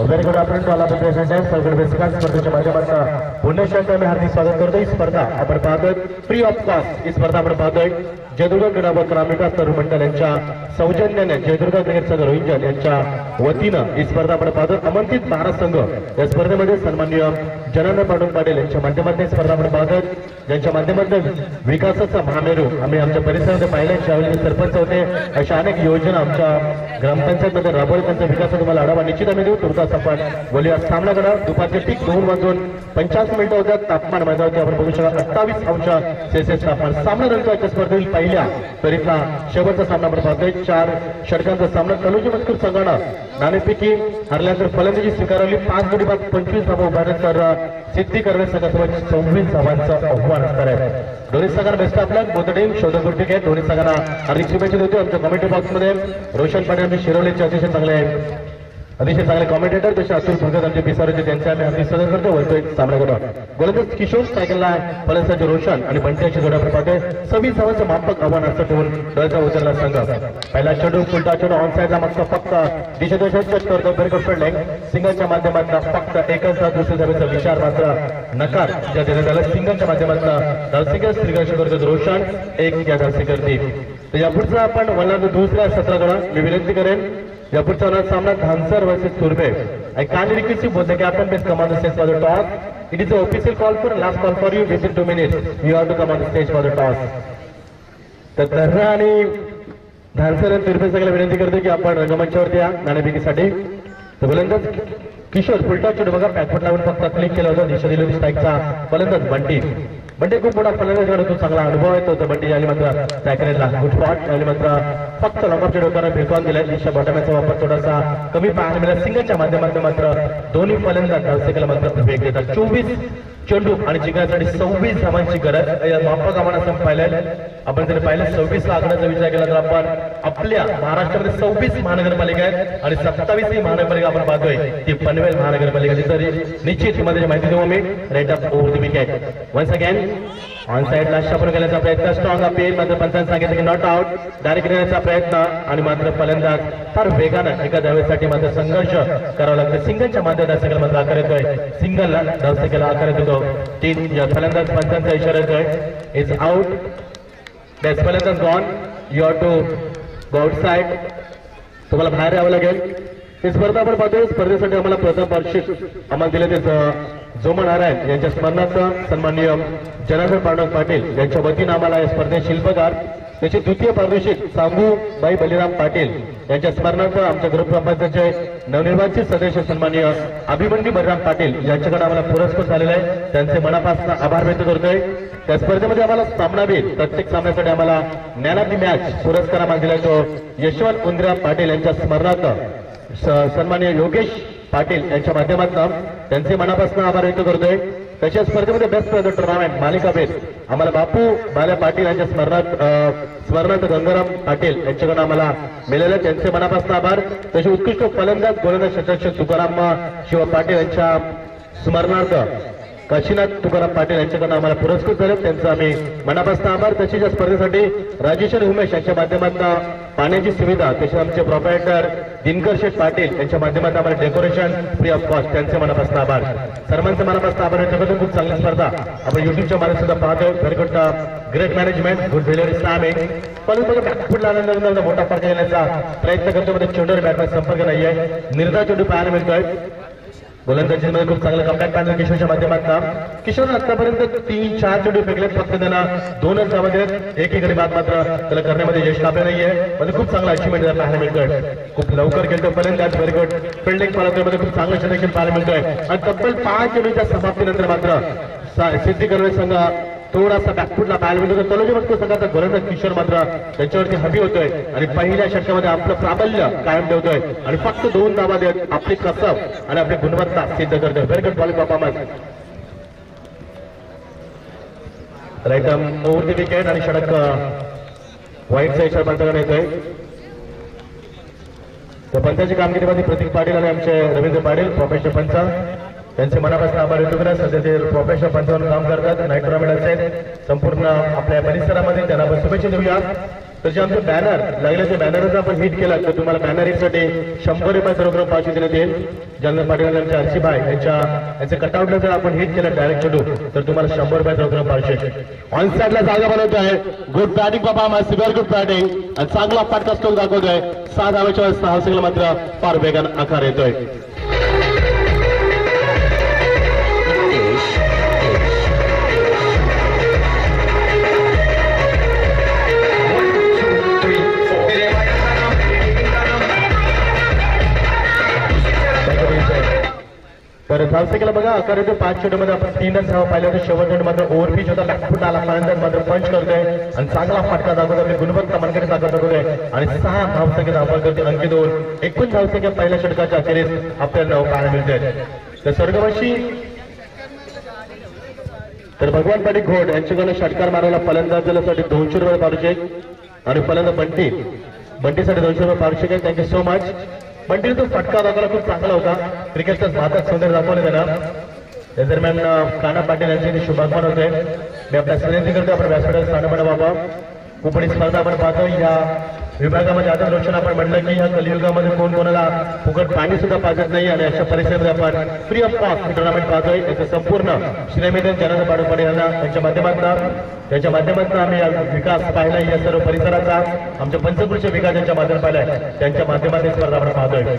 very good afternoon to all of the present सर्व रसिकांच्या स्पर्धेच्या माध्यमातून पुणे शहराचे आम्ही हार्दिक स्वागत करतो. ही स्पर्धा आपण पाहतोय फ्री ऑफ कॉस्ट. ही स्पर्धा आपण पाहतोय जयदुर्गा क्रीडा व ग्रामीण तरुण मंडळ यांच्या सौजन्याने जयदुर्गा क्रिकेट संघ रोहिंजन यांच्या वतीनं ही स्पर्धा आपण पाहतो. अमंतित महाराज संघ या स्पर्धेमध्ये सन्माननीय जनार्दन पाटील यांच्या माध्यमातून स्पर्धा आपण पाहतोय. ज्यांच्या माध्यमातून विकासाचा महामेरू आम्ही आमच्या परिसरामध्ये पाहिल्या. ज्यावेळी सरपंच होते अशा अनेक योजना आमच्या ग्रामपंचायतमध्ये राबवल्या. त्यांचा विकासाचा तुम्हाला आढावा निश्चित आम्ही देऊ. तुर्तास आपण बोलूया सामना करा. दुपारचे ठीक 2:55 होत्या. तापमान मैदानावरती आपण बघू शकता 28 अंश सेल्सिअस तापमान. सामना रंगाच्या स्पर्धेतील पहिल्या फेरीतला शेवटचा सामना आपण पाहतोय. 4 षटकांचा सामना कलोजी मजकूर संघानं नाणेफेकी हरल्यानंतर फलंदाजी स्वीकारली. 5 गडी बाद 25 धावा उभारल्यानंतर सिद्धी करणे संघासोबत 26 धावांचं आव्हान असणार आहे. दोन्ही संघांना best of luck. Both team शोधपूर क्रिकेट. दोन्ही संघांना हार्दिक शुभेच्छा देतो. आमच्या कमेंट बॉक्समध्ये रोशन पाटील आमचे शिरोलीचे अतिशय चांगले कॉमेंटेटर तसे अतुल भगत आमचे पिसारोचे त्यांचे आम्ही हार्दिक स्वागत करतो. वरतो एक सामना करू. गोलंदाज किशोर सायकलला फलंदाज रोशन आणि बंट्याची जोड्या पाहतोय. 26 धावांचं माफक आव्हान असं ठेवून डोळ्याचा उचलला संघ. पहिला चेंडू फुलटा चेंडू ऑन साईडला मागचा फक्त दिशेदोषात कट करतो. बेरकोट फील्डिंग सिंगलच्या माध्यमातून फक्त एकच दुसऱ्या धावेचा विचार मात्र नकार ज्या देण्यात आला. सिंगलच्या माध्यमातून धावसिंगर स्त्रीकर्ष करतो रोशन एक या धावसिंगरती. तर यापुढचा आपण वळणार दुसऱ्या सत्राकडे मी विनंती करेन. यापुढचा सामना Dhansar versus Turbhe. I kindly request you both the captain please come on the stage for the toss. It is an official call for last call for you within 2 minutes. You have to come on the stage for the toss. तर धरणा आणि धानसर आणि तुर्भे सगळ्याला विनंती करतो की आपण रंगमंचावरती या नाणेफेकीसाठी. तर गोलंदाज किशोर पुलटा चेंडू बघा बॅकफुट लावून फक्त क्लिक केलं होतं, दिशा दिली होती स्ट्राईकचा फलंदाज बंटी. बंटी खूप मोठा फलंदाज तो चांगला अनुभव येतो होता बंटी आणि मात्र टॅकरेला गुड शॉट आणि मात्र फक्त लंबा चेंडू करत भेटवून दिला. दिशा बॉटमचा वापर थोडासा कमी पाहायला मिळाला. सिंगलच्या माध्यमातून मात्र दोन्ही फलंदाज धावसंख्येला मात्र वेग देतात. 24 चेंडू आणि जिंकण्यासाठी 26 धावांची गरज. या मापक आम्हाला पाहिलं आपण जर पाहिलं 26 ला आकड्याचा विचार केला तर आपण आपल्या महाराष्ट्रामध्ये 26 महानगरपालिका आहेत आणि 27 महानगरपालिका आपण पाहतोय ती पनवेल महानगरपालिका. तरी निश्चित मध्ये माहिती देऊ आम्ही right of over the wicket. Once again on side last आपण केल्याचा प्रयत्न स्ट्रॉंग अपील मात्र पंचांनी सांगितलं की नॉट आउट डायरेक्ट करण्याचा प्रयत्न आणि मात्र फलंदाज फार वेगानं एका धावेसाठी मात्र संघर्ष करावा लागतो. सिंगलच्या माध्यमात मात्र आकार येतोय. सिंगलला धावसंख्येला आकार येतो. 3 फलंदाज पंचांचा इशारा येतोय इज आउट. दॅट फलंदाज gone. You have to go outside. तुम्हाला बाहेर यावं लागेल. ही स्पर्धा आपण पाहतोय. स्पर्धेसाठी आम्हाला प्रथम पारितोषिक आम्हाला दिले ते जोमा नारायण यांच्या स्मरणार्थ सन्माननीय जनार्दन पांडुरंग पाटील यांच्या वतीनं आम्हाला या स्पर्धेत शिल्पकार त्याचे द्वितीय पारितोषिक सांगूबाई बलिराम पाटील यांच्या स्मरणार्थ आमच्या ग्रुपपंचायतचे नवनिर्वाचित सदस्य सन्माननीय अभिमन्यू बलिराम पाटील यांच्याकडे आम्हाला पुरस्कार झालेला आहे. त्यांचे मनापासून आभार व्यक्त करतोय. त्या स्पर्धेमध्ये आम्हाला सामनावीर प्रत्येक सामन्यासाठी आम्हाला मॅन ऑफ द मॅच पुरस्कार आम्हाला दिला तो यशवंत उंद्रा पाटील यांच्या स्मरणार्थ सन्माननीय योगेश पाटील यांच्या माध्यमातून त्यांचे मनापासून आभार व्यक्त करतोय. त्याच्या स्पर्धेमध्ये बेस्ट प्लेयर टुर्नामेंट मालिकाभेद आम्हाला बापू बाल्या पाटील यांच्या स्मरणार्थ गंगाराम पाटील यांच्याकडून आम्हाला मिळाले. त्यांचे मनापासून आभार. तसे उत्कृष्ट फलंदाज गोलंदाज क्षेत्ररक्षक तुकाराम शिव पाटील यांच्या स्मरणार्थ काशीनाथ तुकाराम पाटील यांच्याकडून आम्हाला पुरस्कृत झाले. त्यांचा आम्ही मनापासून आभार. तसेच या स्पर्धेसाठी राजेश्वर उमेश यांच्या माध्यमातून पाण्याची सुविधा तसेच आमचे प्रोप्रायटर दिनकर शेठ पाटील यांच्या माध्यमातून आम्हाला डेकोरेशन फ्री ऑफ कॉस्ट त्यांचे मनापासून आभार. सर्वांचे मनापासून आभार याच्याबद्दल खूप चांगली स्पर्धा आपण युट्यूबच्या माध्यमातून सुद्धा पाहतोय. Very good great management good delivery slamming पण बॅकफुट लावल्यानंतर मोठा फरक येण्याचा प्रयत्न करतो. मध्ये चेंडूवर बॅटचा संपर्क नाहीये. निर्धार चेंडू पाहायला मिळतोय. गोलंदाजीमध्ये खूप चांगलं कॉम्पॅक्ट पॅनल किशोरच्या माध्यमातून. किशोर आतापर्यंत 3-4 चेंडू फेकलेत. फक्त त्यांना 2च धावा दिलेत. एकही बाद मात्र त्याला करण्यामध्ये यश लाभले नाहीये. म्हणजे खूप चांगला अचिव्हमेंट पाहायला मिळतोय. खूप लवकर खेळतो फलंदाज. व्हेरी गुड फिल्डिंग मध्ये खूप चांगलं क्षेत्ररक्षण पाहायला मिळतोय. आणि तब्बल 5 चेंडूच्या समाप्तीनंतर मात्र सिद्धी संघ थोडासा बॅकफुटला पाहायला मिळतो. तलोजी मस्को संघाचा गोलंदाज किशोर मात्र त्यांच्यावरती हवी होतोय आणि पहिल्या षटकामध्ये आपलं प्राबल्य कायम ठेवतोय आणि फक्त 2 धावा देत आपली कसब आणि आपली गुणवत्ता सिद्ध करतोय. Very good bowling performance. Right over the wicket आणि षटक व्हाईटचा इशारा पंचाकडे येतोय. तर पंचाची कामगिरीमध्ये प्रतीक पाटील आणि आमचे रवींद्र पाटील प्रोफेशनल पंच त्यांचे मनापासून आभार व्यक्त करा. सध्या ते प्रोफेशनल पंचावर काम करतात. नाईट टुर्नामेंट असेल संपूर्ण आपल्या परिसरामध्ये त्यांना आपण शुभेच्छा देऊया. तर जे आमचं बॅनर लागले ते बॅनरच आपण हिट केला तर तुम्हाला बॅनर हिटसाठी 100 रुपये रोकड पावती देण्यात येईल. जनार्दन पाटील यांच्या अर्शीबाई यांचे कटआउटला जर आपण हिट केलं डायरेक्ट चेंडू तर तुम्हाला 100 रुपये रोकड पावती. ऑन साइडला जागा बनवत आहे. Good batting performance. Very good batting आणि चांगला फटका स्ट्रोक दाखवतोय. 6 धावेच्या वेळेस धावसंख्येला मात्र फार वेगानं आकार येतोय. तर धावसंख्येला बघा आकार येतो 5 चेंडूमध्ये आपण 3च धावा पाहिल्या होत्या. शेवटच्या मात्र ओव्हरपिच होता. बॅकफुट आला फलंदाज मात्र पंच करतोय आणि चांगला फटका दाखवतोय. आपली गुणवत्ता मनकडे दाखवत दाखवतोय आणि 6 धावसंख्येत आपण करते अंकी 2. एकूण धावसंख्या पहिल्या षटकाच्या अखेरीस आपल्याला 9 पाहायला मिळते. तर स्वर्गवासी तर भगवान पाटील घोड यांच्याकडून षटकार मारायला फलंदाजासाठी 200 रुपये पारितोषिक आणि फलंदाज बंटीसाठी 200 रुपये पारितोषिक आहे. Thank you so much. बंटीने तो फटका दाखवला खूप चांगला होता. क्रिकेटच्या भातात सौंदर्य दाखवले त्यांना. त्या दरम्यान काना पाटील यांचे शुभागमन होते. मी आपल्या विनंती करतो आपण व्यासपीठात स्थान बाबा. कुपडी स्पर्धा आपण पाहतो. या विभागामध्ये आता रोशन आपण म्हटलं की या कलियुगामध्ये कोण कोणाला फुकट पाणी सुद्धा पाजत नाही आणि अशा परिस्थितीमध्ये आपण फ्री ऑफ कॉस्ट टुर्नामेंट पाहतोय. याचं संपूर्ण श्रीमेधन जनार्दन पाटील यांना त्यांच्या माध्यमातून आम्ही विकास पाहिला. या सर्व परिसराचा आमच्या पंचकृषी विकास यांच्या माध्यमातून पाहिलाय. त्यांच्या माध्यमातून स्पर्धा आपण पाहतोय.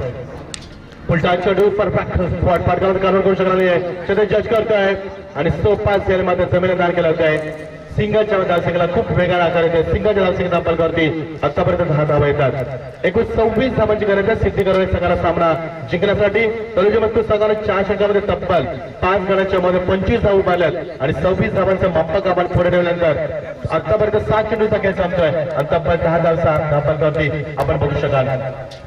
उलटा चेंडू परफेक्ट स्पॉट फटकावर काढून करू शकणार नाही. जज करतोय आणि 105 मात्र जमिनीत दान केला होत आहे. सिंगाच्या धावसंख्येला खूप वेगळा आकार येते. सिंगाच्या धावसंख्येत अंपलकरती आतापर्यंत 10 धावा येतात. एकूण 26 धावांची गरज आहे सिद्धी करवले संघाला सामना जिंकण्यासाठी. तळोजा मजकूर संघाने 4 षटकांमध्ये तब्बल 5 गणाच्या मध्ये 25 धावा उभारल्यात आणि 26 धावांचं मापक आपण पुढे ठेवल्यानंतर आतापर्यंत 7 चेंडूचा खेळ संपतोय आणि तब्बल 10 धावांचा धावफलकावरती आपण बघू शकाल.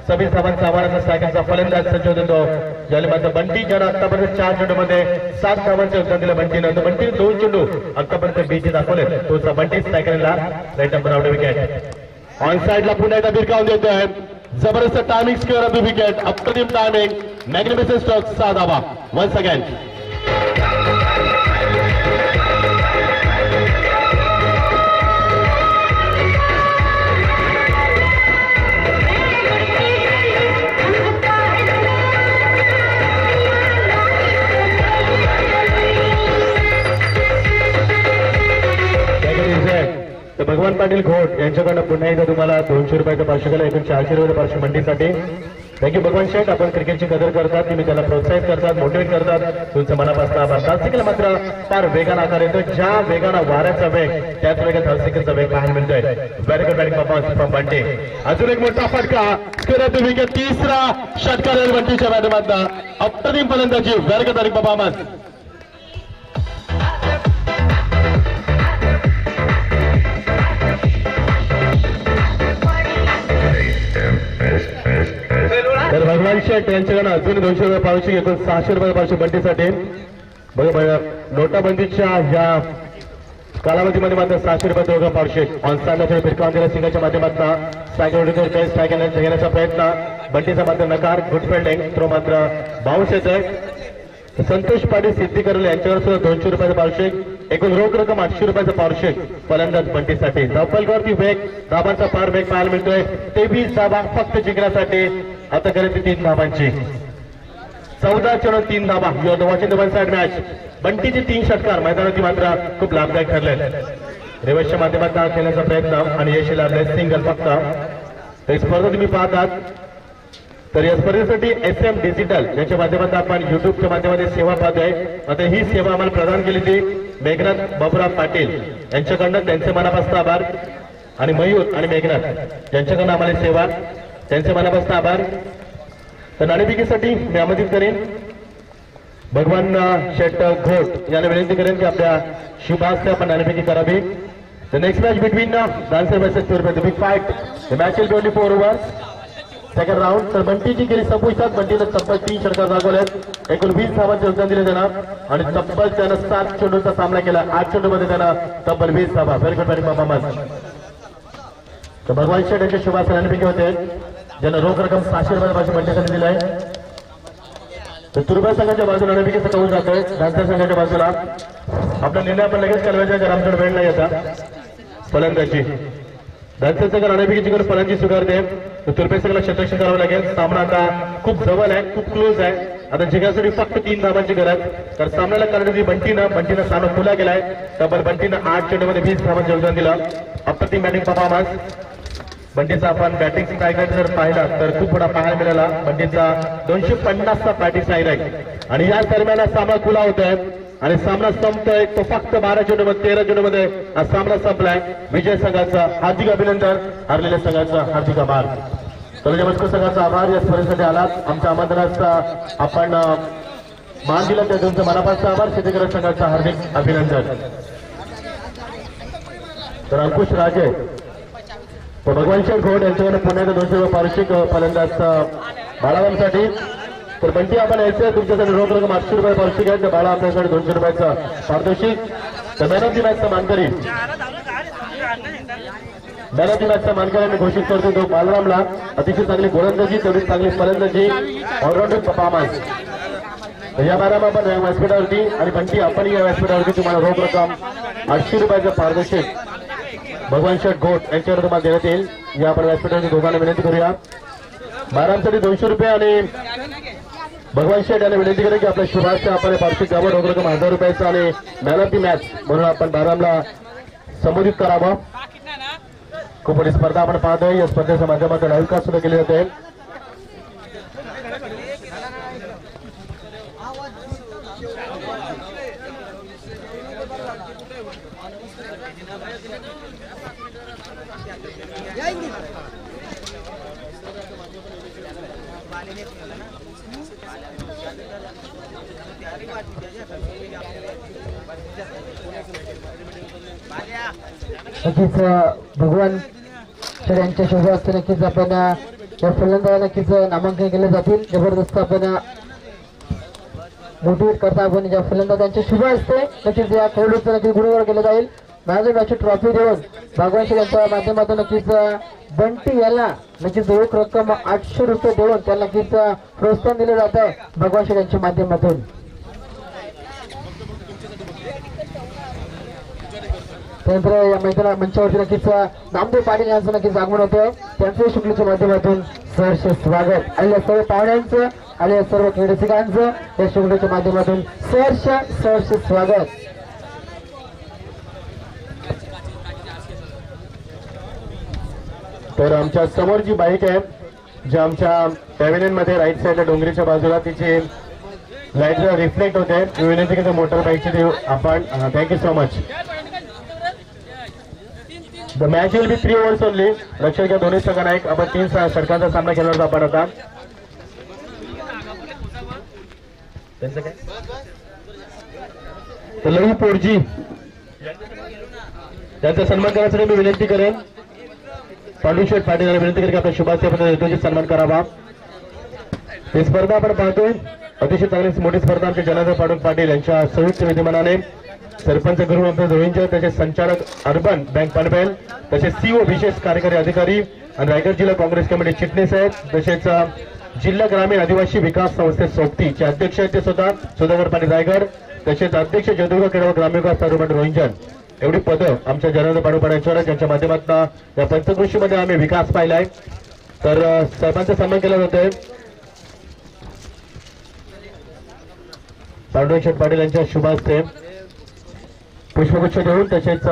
26 धावांचा आव्हानाचा सायकलचा फलंदाज सज्ज होतो. ज्याला मात्र बंटी ज्यानं आतापर्यंत 4 चेंडूमध्ये 7 धावांचे योगदान दिलं बंटीनं. तर बंटीने 2 चेंडू आतापर्यंत बीची दाखवले. तोचा बंटी सायकलला right number out wicket. On साइडला पुन्हा एकदा भिरकावून देतोय. जबरदस्त timing square off the wicket. अप्रतिम टायमिंग. मॅग्निफिसंट स्ट्रोक 6 धावा. वन्स अगेन तर भगवान पाटील घोट यांच्याकडनं पुन्हा एकदा तुम्हाला 200 रुपयाचं पार्श्व केलं. एकूण 400 रुपये पार्श्व मंडीसाठी. थँक्यू भगवान शेठ. आपण क्रिकेटची कदर करतात, तुम्ही त्याला प्रोत्साहित करतात, मोटिवेट करतात. तुमचं मनापासून आभार. धावसंख्येला मात्र फार वेगानं आकार येतो. ज्या वेगानं वाऱ्याचा वेग त्याच वेगात धावसंख्येचा वेग पाहायला मिळतोय. Very good batting performance from Bunty. अजून एक मोठा फटका स्क्वेअर ऑफ द विकेट. तिसरा षटकार बंटीच्या बॅटमधला. अप्रतिम फलंदाजी. Very good batting performance. तर भगवान शेठ यांच्याकडे अजून 200 रुपये पावशी. एकूण 600 रुपये पावशी बंटीसाठी. बघा नोटाबंदीच्या ह्या कालावधीमध्ये मात्र 600 रुपये दोघं पावशी. ऑन साइडला फिरकावून दिला सिंगाच्या माध्यमातून स्ट्रायक घेण्याचा प्रयत्न. बंटीचा मात्र नकार. Good fielding. थ्रो मात्र बाउन्स येतोय. संतोष पाटील सिद्धी करले यांच्यावर सुद्धा 200 रुपयाचं पारितोषिक. एकूण रोख रक्कम 800 रुपयाचं पारितोषिक फलंदाज बंटीसाठी. धावफलकावरती वेग धावांचा फार वेग पाहायला मिळतोय. 23 धावा फक्त जिंकण्यासाठी आता करायची 3 धावांची. 14 चेंडू 3 धावा. You are watching the one side match. बंटीचे 3 षटकार मैदानावरती मात्र खूप लाभदायक ठरले. रिव्हर्सच्या माध्यमातून खेळण्याचा प्रयत्न आणि यश लाभले सिंगल फक्त. तर स्पर्धा तुम्ही पाहतात. तर या स्पर्धेसाठी SM डिजिटल यांच्या माध्यमातून आपण युट्यूबच्या माध्यमातून सेवा पाहतोय. आता ही सेवा आम्हाला प्रदान केली ती मेघनाथ बाबुराव पाटील यांच्याकडनं. त्यांचे मनापासून आभार. आणि मयूर आणि मेघनाथ यांच्याकडनं आम्हाला सेवा. त्यांचे मनापासून आभार. तर नाणेफेकीसाठी मी आमंत्रित करेन भगवान शेठ घोट यांना विनंती करेन की आपल्या शुभास्ते आपण नाणेफेकी करावी. The next match between dancer versus pure the big fight. The match will 24 overs. Second round. तर बंटीची गेली 26 बंटीनं तब्बल 3 षटकार दाखवलेत. एकूण 20 धावांचे योगदान दिले त्यांना आणि तब्बल त्यानं 7 चेंडूचा सामना केला. 8 चेंडूमध्ये त्यानं तब्बल 20 धावा. Very good batting performance. तर भगवान शेठ यांच्या शुभास नाणेफेकी होते ज्यांना रोख रक्कम 600 रुपयापासून बंटीसाठी दिली आहे. तर तुर्बा संघाच्या बाजूला नाणेफेकीचं कौल जातोय. डान्सर संघाच्या बाजूला आपला निर्णय आपण लगेच करायचा जर आमच्याकडे वेळ नाही येता. फलंदाजी डान्सर संघ नाणेफेकीची करून फलंदाजी स्वीकारते. तर तुर्बे संघाला क्षेत्ररक्षण करावं लागेल. सामना आता खूप जवळ आहे, खूप क्लोज आहे. आता जिंकण्यासाठी फक्त 3 धावांची गरज. तर सामन्याला करण्याची बंटीनं सामना खुला केलाय. तब्बल बंटीनं 8 चेंडूमध्ये 20 धावांचं योगदान दिलं. अप्रतिम बॅटिंग परफॉर्मन्स. बंटीचा आपण बॅटिंग स्ट्राईक रेट जर पाहिला तर खूप मोठा पाहायला मिळाला. बंटीचा 250चा बॅटिंग स्ट्राईक रेट. आणि या दरम्यान सामना खुला होतोय आणि सामना संपतोय. तो फक्त 12 चेंडूमध्ये 13 चेंडूमध्ये हा सामना संपलाय. विजय संघाचा हार्दिक अभिनंदन. हरलेल्या संघाचा हार्दिक आभार. तळोजा मजकूर संघाचा आभार. या स्पर्धेसाठी आलात. आमच्या आमंत्रणाचा आपण मान दिला त्या तुमचं मनापासून आभार. शेतकरी संघाचा हार्दिक अभिनंदन. तर अंकुश राजे भगवान शेठ घोट यांच्याकडे पुन्हा 200 रुपये पारितोषिक फलंदाज बाळावांसाठी. तर बंटी आपण यायचं तुमच्यासाठी रोख रक्कम 800 रुपये पारितोषिक आहे. तर बाळा आपल्यासाठी 200 रुपयाचं पारितोषिक. तर मॅन ऑफ दी मॅचचा मानकरी मी घोषित करतो तो बालरामला. अतिशय चांगली गोलंदाजी तेवढी चांगली फलंदाजी ऑलराऊंडर परफॉर्मन्स. या बारामा आपण व्यासपीठावरती आणि बंटी आपण या व्यासपीठावरती तुम्हाला रोख रक्कम 800 रुपयाचं पारितोषिक भगवान शेठ घोट यांच्यावर तुम्हाला देण्यात येईल. या आपण व्यासपीठावरती दोघांना विनंती करूया. बारांसाठी 200 रुपये आणि भगवान शेठ यांना विनंती करेन की आपल्या शुभास्ते आपण पारितोषिक द्यावं. रोख रक्कम 1000 रुपयाचं आणि मॅन ऑफ दी मॅच म्हणून आपण बारामला संबोधित करावं. खूप मोठी स्पर्धा आपण पाहतोय. या स्पर्धेच्या माध्यमातून लाईव्ह कास्ट सुद्धा केले जाते. नक्कीच भगवान सर यांच्या शुभ हस्ते नक्कीच आपण या फलंदाजाला नक्कीच नामांकन केले जातील. जबरदस्त आपण मोटिवेट करता आपण या फलंदाजांच्या शुभ हस्ते नक्कीच या खेळाडूचं नक्कीच गुणगान केलं जाईल. मॅच ऑफ मॅच ट्रॉफी देऊन भगवान सर यांच्या माध्यमातून नक्कीच बंटी याला नक्कीच रोख रक्कम 800 रुपये देऊन त्याला नक्कीच प्रोत्साहन दिलं जात आहे भगवान सर यांच्या माध्यमातून. त्यानंतर या मैदाना मंचावरती नक्कीच नामदेव पाटील यांचं नक्कीच आगमन होतं. त्यांचं शुक्लच्या माध्यमातून सहर्ष स्वागत. आणि सर्व पाहुण्यांचं आणि सर्व क्रीडकांचं या शुक्लच्या माध्यमातून सहर्ष स्वागत. तर आमच्या समोर जी बाईक आहे जी आमच्या पॅव्हिलियन मध्ये राईट साईडला डोंगरीच्या बाजूला तिची लाईट रिफ्लेक्ट होते. विनंती करतो मोटर बाईकची देऊ आपण. Thank you so much. The match will be 3 overs only. लक्षात घ्या दोन्ही संघांना एक आपण 3 षटकांचा सामना खेळणार आपण आता. त्यांचं काय तर लई पोरजी त्यांचा सन्मान करण्यासाठी मी विनंती करेन. पांडुशेठ पाटील यांना विनंती करेन की आपल्या शुभाशय सन्मान करावा. ही स्पर्धा आपण पाहतोय अतिशय चांगली मोठी स्पर्धा आमच्या जनार्दन पाटील पाटील यांच्या संयुक्त विद्यमानाने सरपंच गृह रोहिंजन तसेच संचालक अर्बन बँक पनवेल तसेच सीओ विशेष कार्यकारी अधिकारी आणि रायगड जिल्हा काँग्रेस कमिटी चिटणीस आहेत. तसेच जिल्हा ग्रामीण आदिवासी विकास संस्थे सोबतीचे अध्यक्ष आहेत ते स्वतः सुधाकर पाटील रायगड. तसेच अध्यक्ष जयदुर्ग केळव ग्रामीण विकास अर्बन रोहिंजन. एवढी पदं आमच्या जनार्दन पाटील पाटील यांच्या माध्यमातून या पंचकृषीमध्ये आम्ही विकास पाहिलाय. तर सर्वांचा सन्मान केला जातोय. पांडुरंग पाटील यांच्या शुभ हस्ते पुष्पगुच्छ देऊन तसेच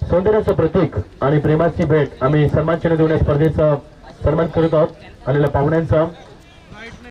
सौंदर्याचं प्रतीक आणि प्रेमाची भेट आम्ही सन्मान चिन्ह देऊन या स्पर्धेचा सन्मान करत आहोत. आलेल्या पाहुण्यांचा